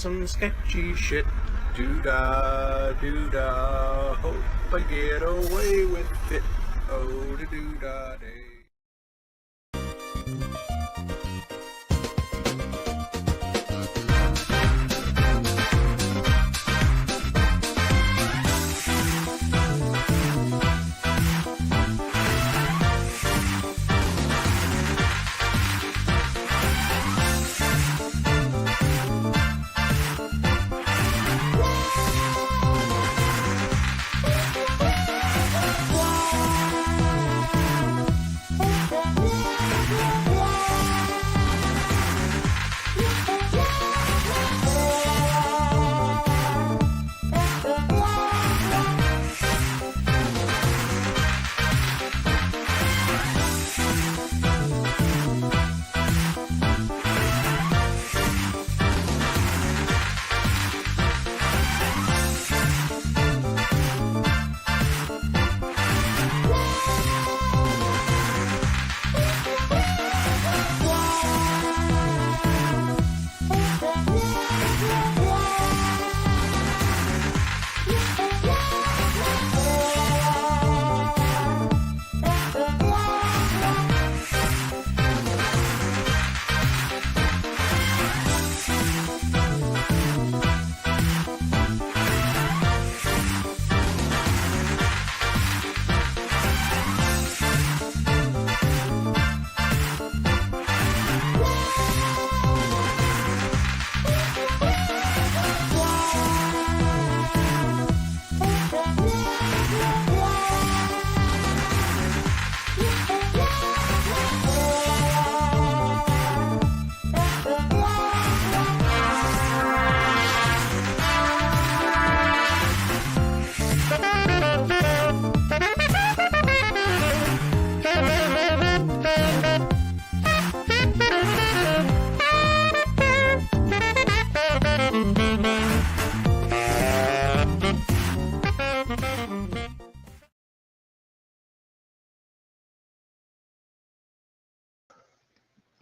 some sketchy shit. Doo-dah, doo-dah, hope I get away with it. Oh, doo-dah day.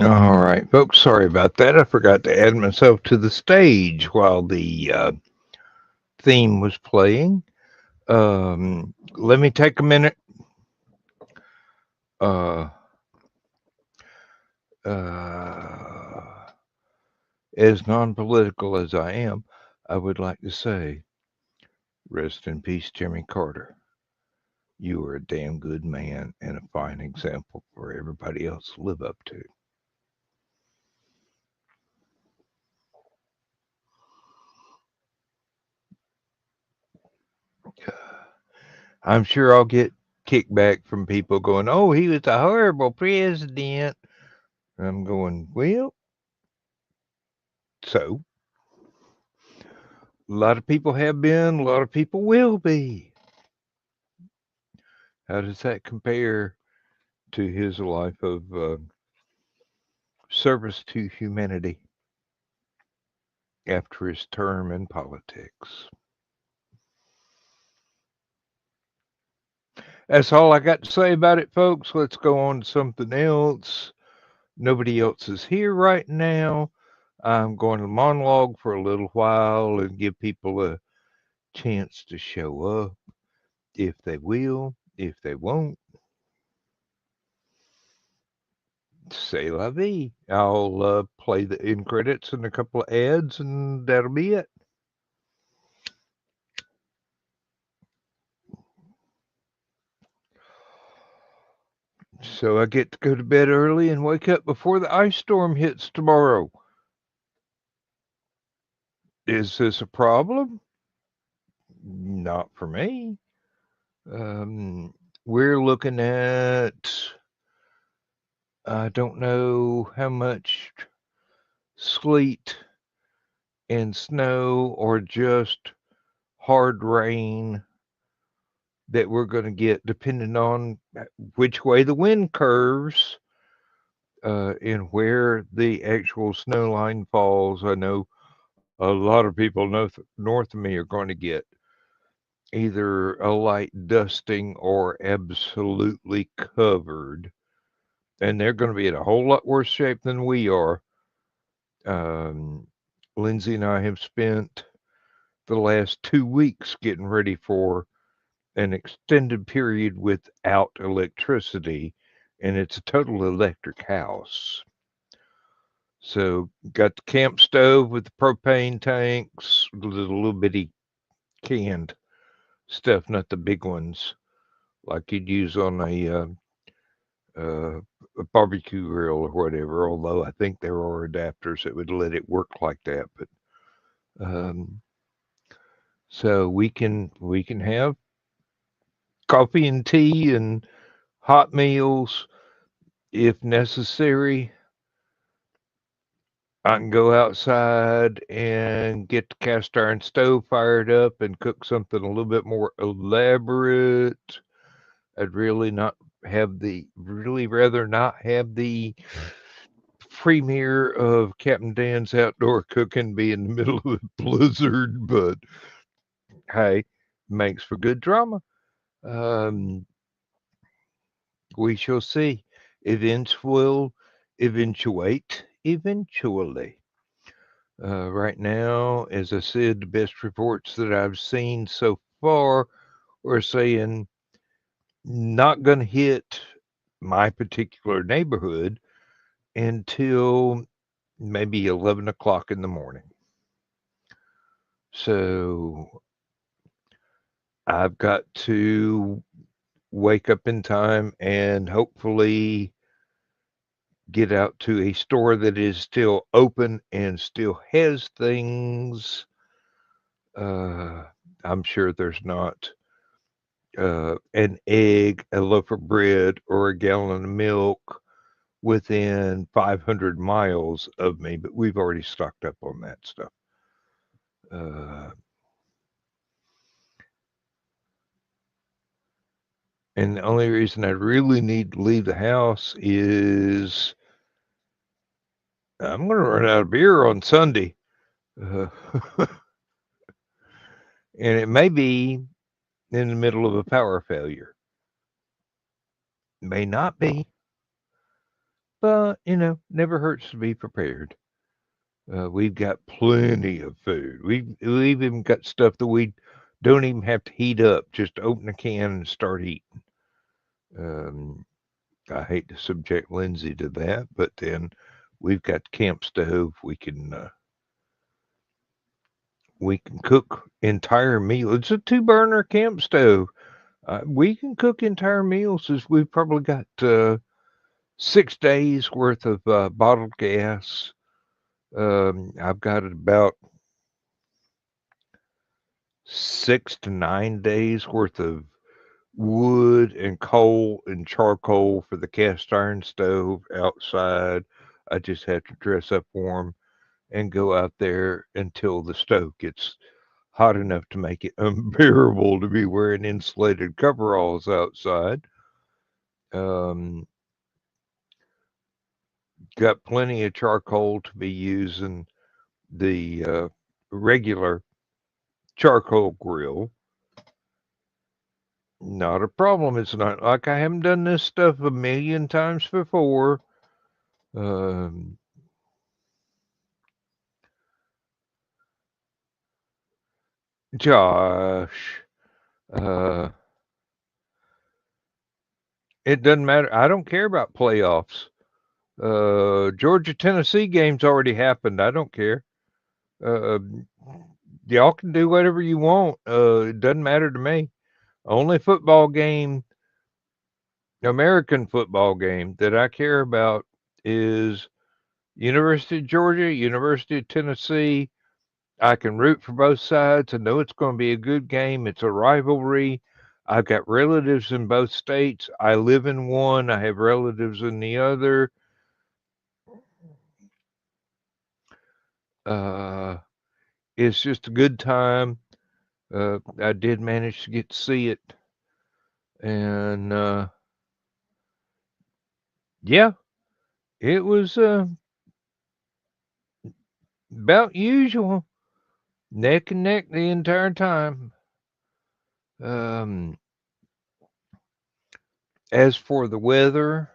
All right, folks, sorry about that. I forgot to add myself to the stage while the theme was playing. Let me take a minute. As non-political as I am, I would like to say, rest in peace, Jimmy Carter. You were a damn good man and a fine example for everybody else to live up to. I'm sure I'll get kickback from people going, oh, he was a horrible president. I'm going, well, so a lot of people have been, a lot of people will be. How does that compare to his life of service to humanity after his term in politics? That's all I got to say about it, folks. Let's go on to something else. Nobody else is here right now. I'm going to monologue for a little while and give people a chance to show up if they will, if they won't. C'est la vie. I'll play the end credits and a couple of ads, and that'll be it. So I get to go to bed early and wake up before the ice storm hits tomorrow. Is this a problem? Not for me. We're looking at, I don't know how much sleet and snow or just hard rain that we're going to get depending on which way the wind curves and where the actual snow line falls. I know a lot of people north of me are going to get either a light dusting or absolutely covered, and they're going to be in a whole lot worse shape than we are. Lindsay and I have spent the last 2 weeks getting ready for an extended period without electricity, and it's a total electric house. So got the camp stove with the propane tanks, the little bitty canned stuff, not the big ones like you'd use on a barbecue grill or whatever. Although I think there are adapters that would let it work like that. But um, so we can have coffee and tea and hot meals if necessary. I can go outside and get the cast iron stove fired up and cook something a little bit more elaborate. I'd really rather not have the premiere of Captain Dan's outdoor cooking be in the middle of a blizzard, but hey, makes for good drama. Um, we shall see. Events will eventuate eventually. Right now, as I said, the best reports that I've seen so far are saying not going to hit my particular neighborhood until maybe 11 o'clock in the morning. So I've got to wake up in time and hopefully get out to a store that is still open and still has things. I'm sure there's not an egg, a loaf of bread, or a gallon of milk within 500 miles of me, but we've already stocked up on that stuff. Uh, and the only reason I really need to leave the house is I'm going to run out of beer on Sunday. Uh, and it may be in the middle of a power failure. May not be, but never hurts to be prepared. We've got plenty of food. We've even got stuff that we don't even have to heat up. Just open a can and start eating. Um, I hate to subject Lindsay to that, but then we've got the camp stove. We can cook entire meals. It's a 2 burner camp stove. We can cook entire meals. As we've probably got 6 days worth of bottled gas. I've got about 6 to 9 days worth of wood and coal and charcoal for the cast iron stove outside. I just have to dress up warm and go out there until the stove gets hot enough to make it unbearable to be wearing insulated coveralls outside. Um, got plenty of charcoal to be using the regular charcoal grill. Not a problem. It's not like I haven't done this stuff a million times before. Um, Josh, uh, it doesn't matter. I don't care about playoffs. Georgia Tennessee game's already happened. I don't care. Uh, y'all can do whatever you want. It doesn't matter to me. Only football game, American football game that I care about is University of Georgia, University of Tennessee. I can root for both sides. I know it's going to be a good game. It's a rivalry. I've got relatives in both states. I live in one. I have relatives in the other. Uh, it's just a good time. I did manage to get to see it. And yeah, it was about usual. Neck and neck the entire time. Um, as for the weather,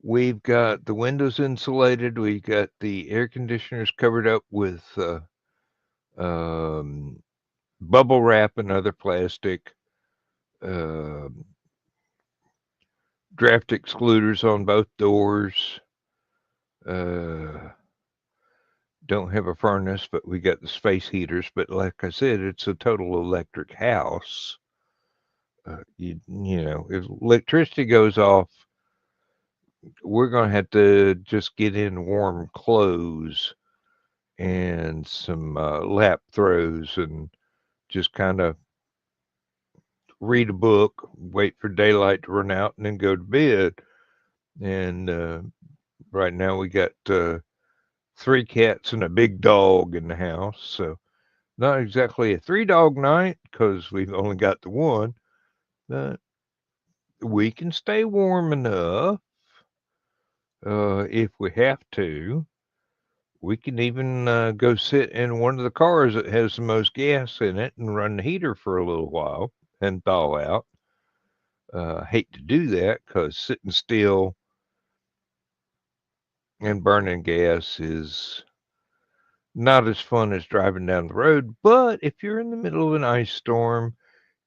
We've got the windows insulated. We've got the air conditioners covered up with um, bubble wrap and other plastic. Um Draft excluders on both doors. Uh, don't have a furnace, but we got the space heaters. But like I said, it's a total electric house. You know, if electricity goes off, we're going to have to just get in warm clothes and some lap throws and just kind of read a book, wait for daylight to run out, and then go to bed. And right now we got 3 cats and a big dog in the house. So not exactly a 3 dog night because we've only got the one, but we can stay warm enough if we have to. We can even go sit in one of the cars that has the most gas in it and run the heater for a little while and thaw out. Hate to do that because sitting still and burning gas is not as fun as driving down the road. But if you're in the middle of an ice storm,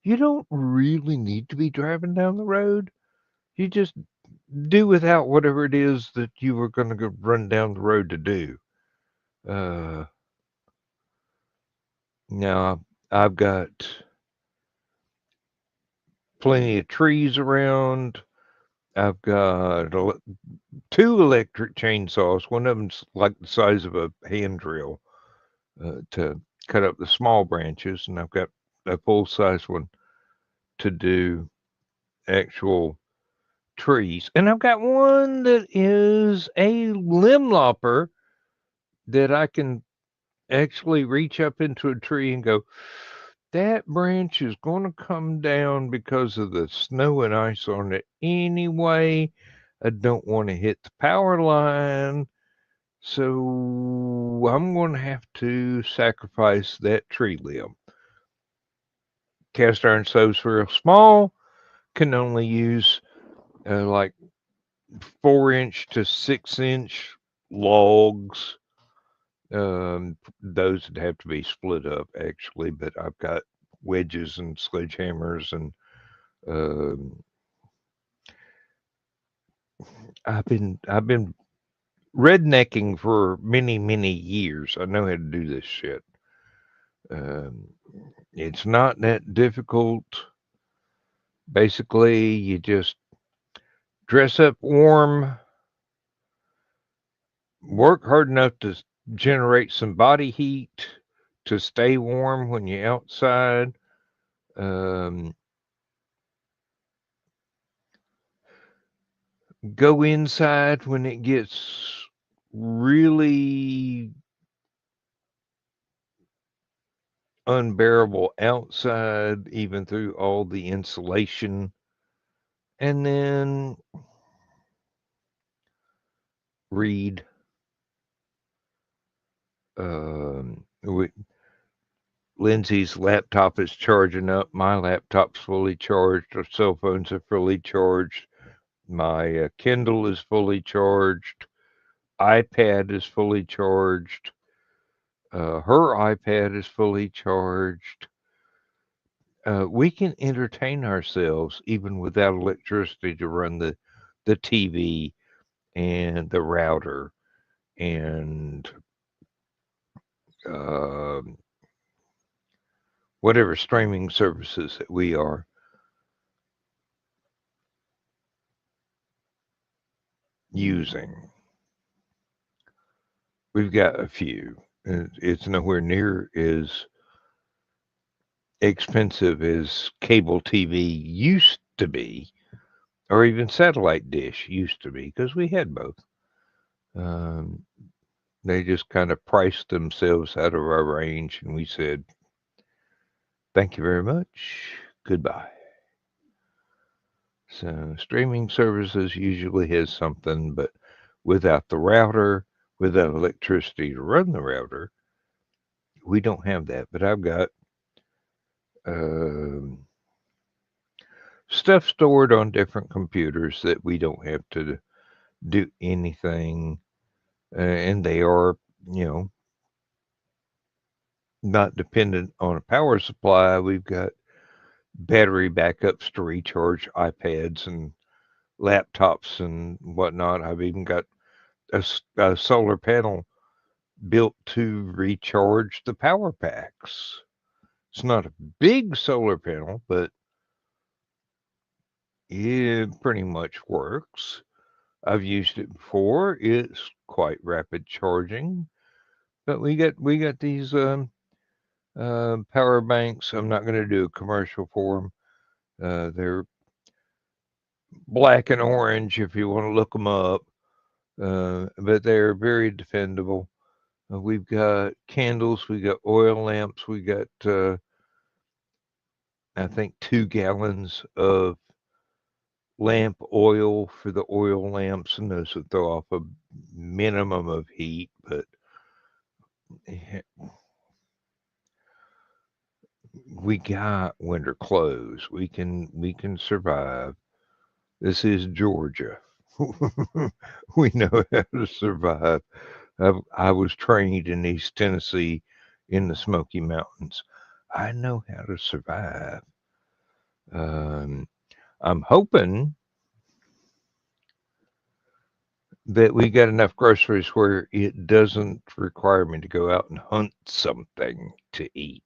you don't really need to be driving down the road. You just do without whatever it is that you were going to run down the road to do. Uh, Now, I've got plenty of trees around. I've got 2 electric chainsaws. One of them's like the size of a hand drill to cut up the small branches, and I've got a full size one to do actual trees. And I've got one that is a limb lopper that I can actually reach up into a tree and go, that branch is going to come down because of the snow and ice on it anyway. I don't want to hit the power line. So I'm going to have to sacrifice that tree limb. Cast iron stoves real small, can only use like 4-inch to 6-inch logs. Those would have to be split up actually, but I've got wedges and sledgehammers, and um, I've been rednecking for many years. I know how to do this shit. Um, it's not that difficult. Basically, you just dress up warm, work hard enough to generate some body heat to stay warm when you're outside. Um, Go inside when it gets really unbearable outside, even through all the insulation. And then read. Lindsay's laptop is charging up. My laptop's fully charged. Our cell phones are fully charged. My Kindle is fully charged. iPad is fully charged. Her iPad is fully charged. We can entertain ourselves even without electricity to run the TV and the router and uh, whatever streaming services that we are using. We've got a few. It's nowhere near as expensive as cable TV used to be, or even satellite dish used to be, because we had both. Um, they just kind of priced themselves out of our range, and we said, thank you very much. Goodbye. So streaming services usually has something, but without the router, without electricity to run the router, we don't have that. But I've got um, stuff stored on different computers that we don't have to do anything, and they are, you know, not dependent on a power supply. We've got battery backups to recharge iPads and laptops and whatnot. I've even got a solar panel built to recharge the power packs. It's not a big solar panel, but it pretty much works. I've used it before. It's quite rapid charging. But we got these power banks. I'm not going to do a commercial for them. They're black and orange if you want to look them up. But they're very defendable. We've got candles, we got oil lamps, we got I think 2 gallons of lamp oil for the oil lamps, and those would throw off a minimum of heat, but we got winter clothes. We can survive. This is Georgia. We know how to survive. I was trained in East Tennessee in the Smoky Mountains. I know how to survive. Um, I'm hoping that we got enough groceries where it doesn't require me to go out and hunt something to eat.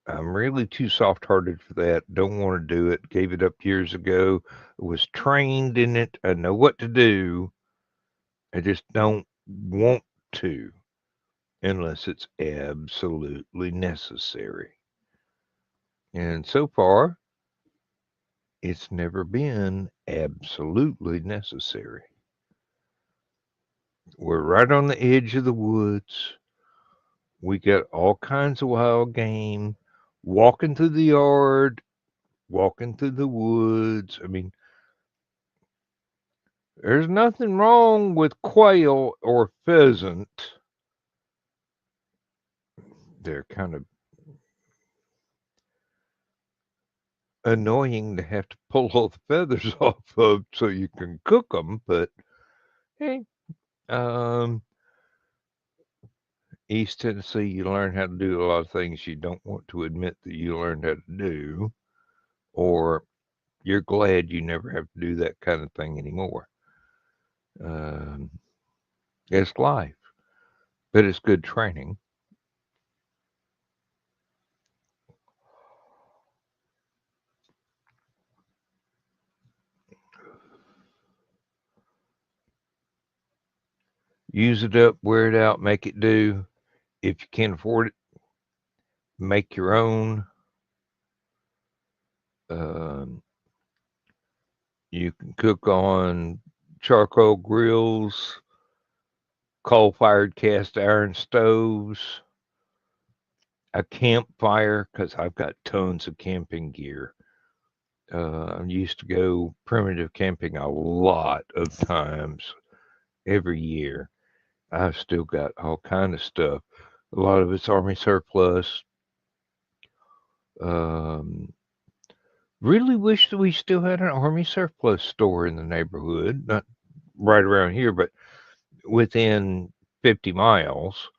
I'm really too soft hearted for that. Don't want to do it. Gave it up years ago. Was trained in it. I know what to do. I just don't want to unless it's absolutely necessary. And so far, it's never been absolutely necessary. We're right on the edge of the woods. We got all kinds of wild game, walking through the yard, walking through the woods. I mean, there's nothing wrong with quail or pheasant. They're kind of annoying to have to pull all the feathers off of so you can cook them, but hey, um, East Tennessee, you learn how to do a lot of things you don't want to admit that you learned how to do, or you're glad you never have to do that kind of thing anymore. Um, it's life, but it's good training. Use it up, wear it out, make it do. If you can't afford it, make your own. Um, you can cook on charcoal grills, coal-fired cast iron stoves, a campfire, because I've got tons of camping gear. I used to go primitive camping a lot of times every year. I've still got all kind of stuff. A lot of it's Army surplus. Um, really wish that we still had an Army surplus store in the neighborhood, not right around here, but within 50 miles.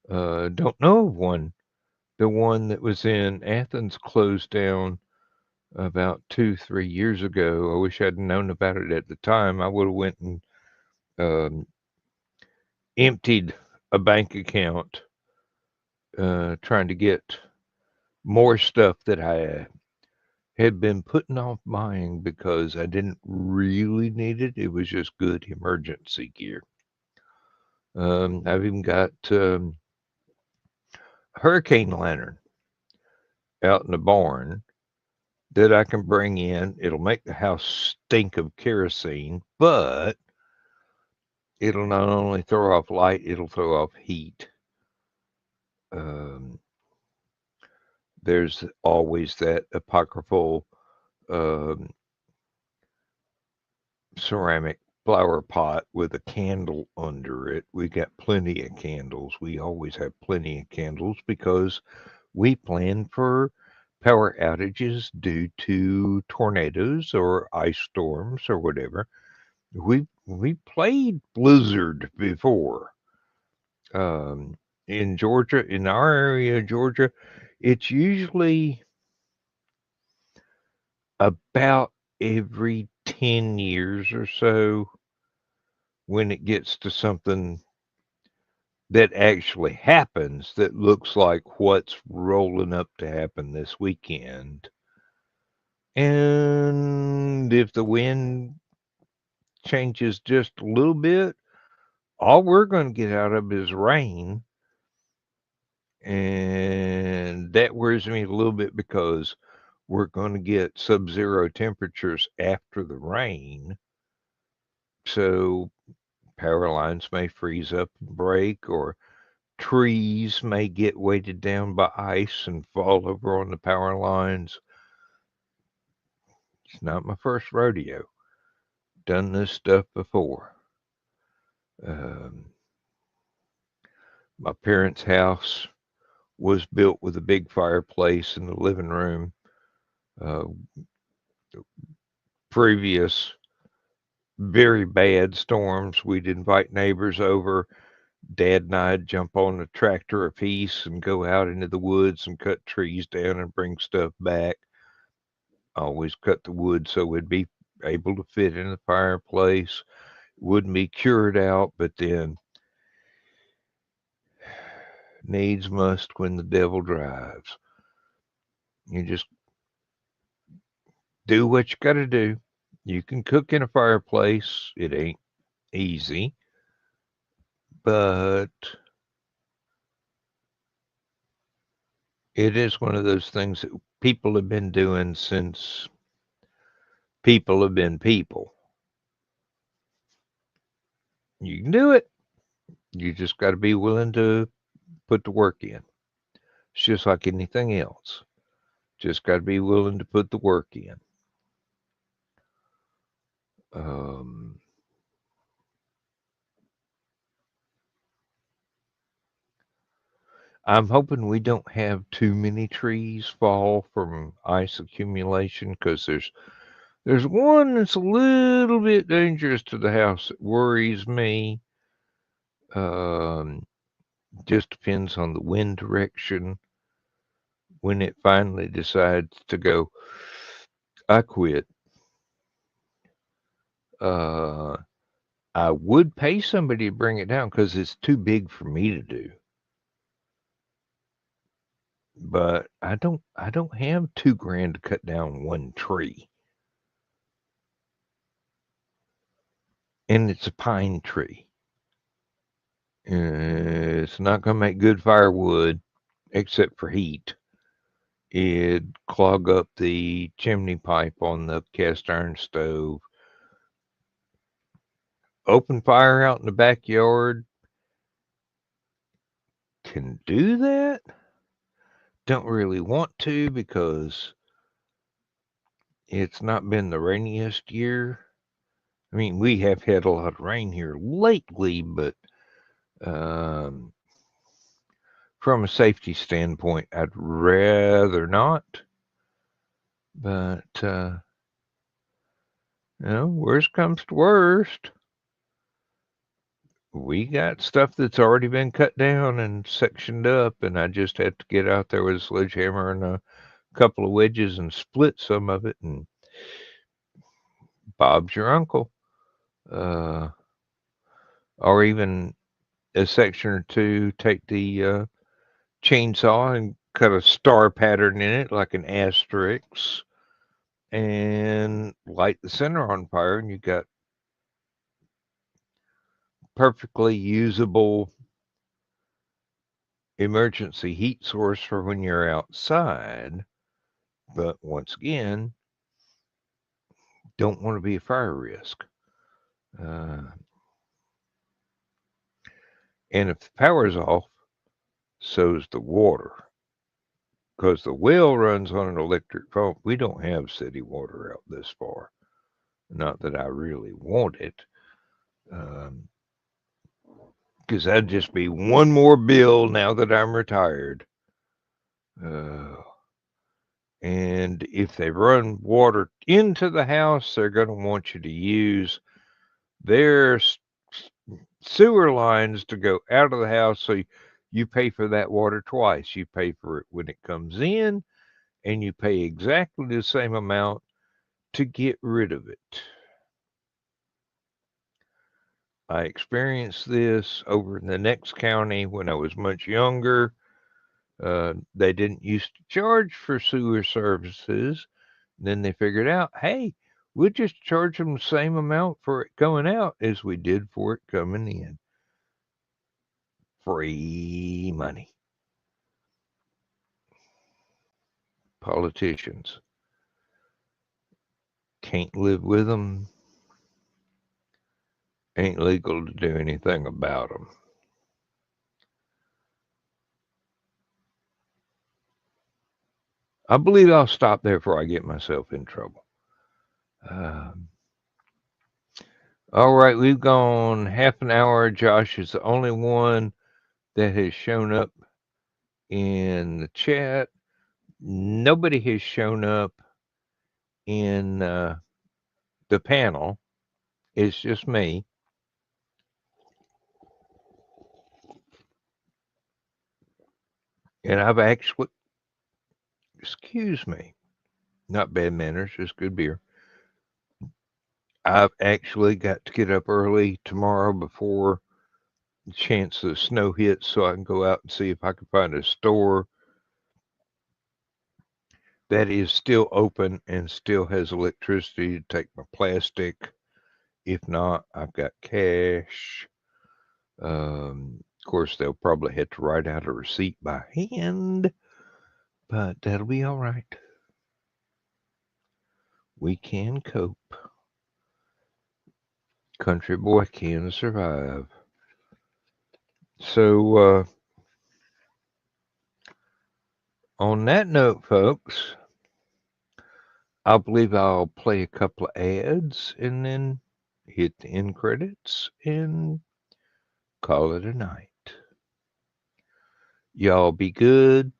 Don't know of one. The one that was in Athens closed down about 2, 3 years ago. I wish I'd known about it at the time. I would have went and um, emptied a bank account trying to get more stuff that I had been putting off buying because I didn't really need it. It was just good emergency gear. I've even got hurricane lantern out in the barn that I can bring in. It'll make the house stink of kerosene, but it'll not only throw off light, it'll throw off heat. Um, there's always that apocryphal um, ceramic flower pot with a candle under it. We got plenty of candles. We always have plenty of candles because we plan for power outages due to tornadoes or ice storms or whatever. We played blizzard before. In Georgia, in our area of Georgia, it's usually about every 10 years or so when it gets to something that actually happens that looks like what's rolling up to happen this weekend. And if the wind changes just a little bit, all we're going to get out of is rain. And that worries me a little bit because we're going to get sub-zero temperatures after the rain. So power lines may freeze up and break, or trees may get weighted down by ice and fall over on the power lines. It's not my first rodeo. Done this stuff before. My parents' house was built with a big fireplace in the living room. Previous very bad storms, we'd invite neighbors over. Dad and I'd jump on a tractor apiece and go out into the woods and cut trees down and bring stuff back. Always cut the wood so we'd be able to fit in the fireplace. Wouldn't be cured out, but then needs must when the devil drives. You just do what you got to do. You can cook in a fireplace. It ain't easy, but it is one of those things that people have been doing since people have been people. You can do it. You just got to be willing to put the work in. It's just like anything else. Just got to be willing to put the work in. I'm hoping we don't have too many trees fall from ice accumulation, because there's one that's a little bit dangerous to the house that worries me. Just depends on the wind direction. When it finally decides to go, I quit. I would pay somebody to bring it down because it's too big for me to do. But I don't have $2,000 to cut down one tree. And it's a pine tree. It's not going to make good firewood except for heat. It'd clog up the chimney pipe on the cast iron stove. Open fire out in the backyard. Can do that. Don't really want to because it's not been the rainiest year. I mean, we have had a lot of rain here lately, but from a safety standpoint, I'd rather not. But, worst comes to worst. We got stuff that's already been cut down and sectioned up, and I just have to get out there with a sledgehammer and a couple of wedges and split some of it, and Bob's your uncle. Or even a section or two, take the chainsaw and cut a star pattern in it like an asterisk and light the center on fire, and you got perfectly usable emergency heat source for when you're outside. But once again, don't want to be a fire risk. And if the power's off, so's the water. Because the well runs on an electric pump. We don't have city water out this far. Not that I really want it. Because that'd just be one more bill now that I'm retired. And if they run water into the house, they're going to want you to use their sewer lines to go out of the house. So you pay for that water twice. You pay for it when it comes in, and you pay exactly the same amount to get rid of it. I experienced this over in the next county when I was much younger. They didn't used to charge for sewer services. Then they figured out, hey, we'll just charge them the same amount for it going out as we did for it coming in. Free money. Politicians. Can't live with them. Ain't legal to do anything about them. I believe I'll stop there before I get myself in trouble. All right, we've gone half an hour. Josh is the only one that has shown up in the chat. Nobody has shown up in the panel. It's just me. And I've actually, excuse me, not bad manners, just good beer. I've actually got to get up early tomorrow before the chance of snow hits so I can go out and see if I can find a store that is still open and still has electricity to take my plastic. If not, I've got cash. Of course, they'll probably have to write out a receipt by hand, but that'll be all right. We can cope. Country boy can survive. So, on that note, folks, I believe I'll play a couple of ads and then hit the end credits and call it a night. Y'all be good.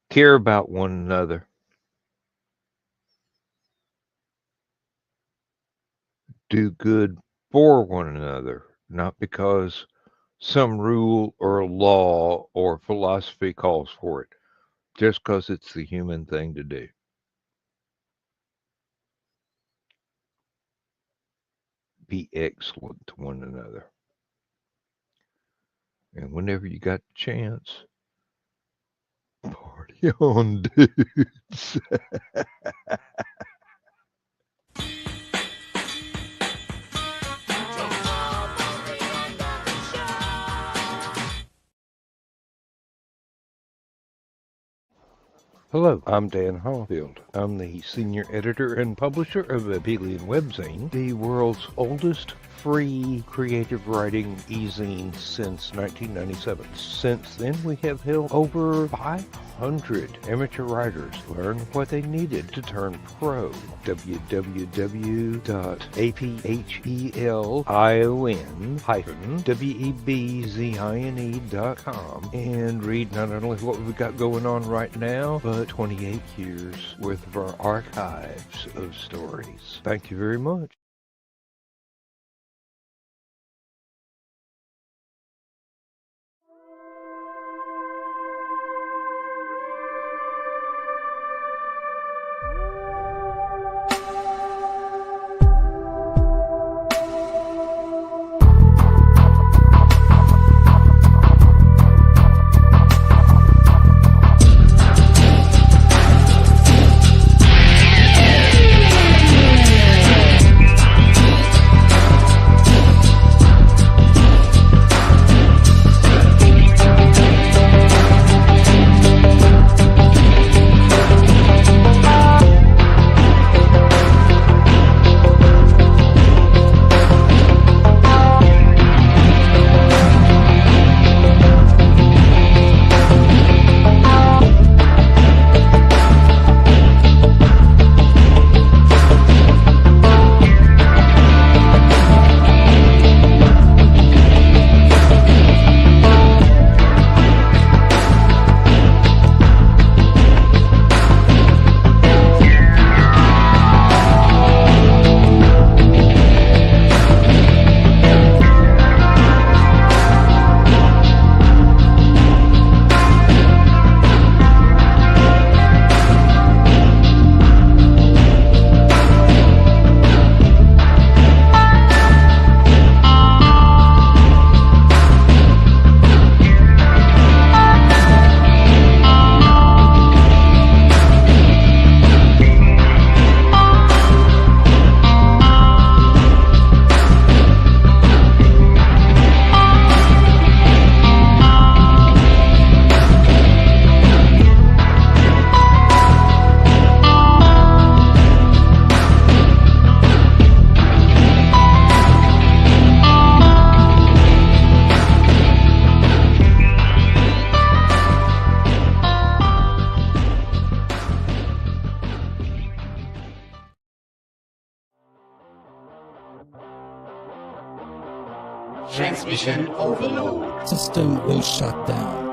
Care about one another. Do good for one another, not because some rule or law or philosophy calls for it, just because it's the human thing to do. Be excellent to one another. And whenever you got the chance, party on, dudes. Hello, I'm Dan Hollifield. I'm the senior editor and publisher of Aphelion Webzine, the world's oldest free creative writing e-zine since 1997. Since then, we have helped over 500 amateur writers learn what they needed to turn pro. www.aphelion-webzine.com and read not only what we've got going on right now, but 28 years worth of our archives of stories. Thank you very much. Transmission overload. System will shut down.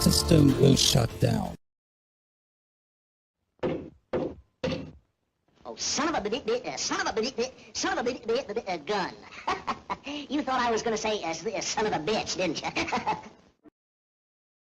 System will shut down. Oh, son of a gun. You thought I was going to say son of a bitch, didn't you?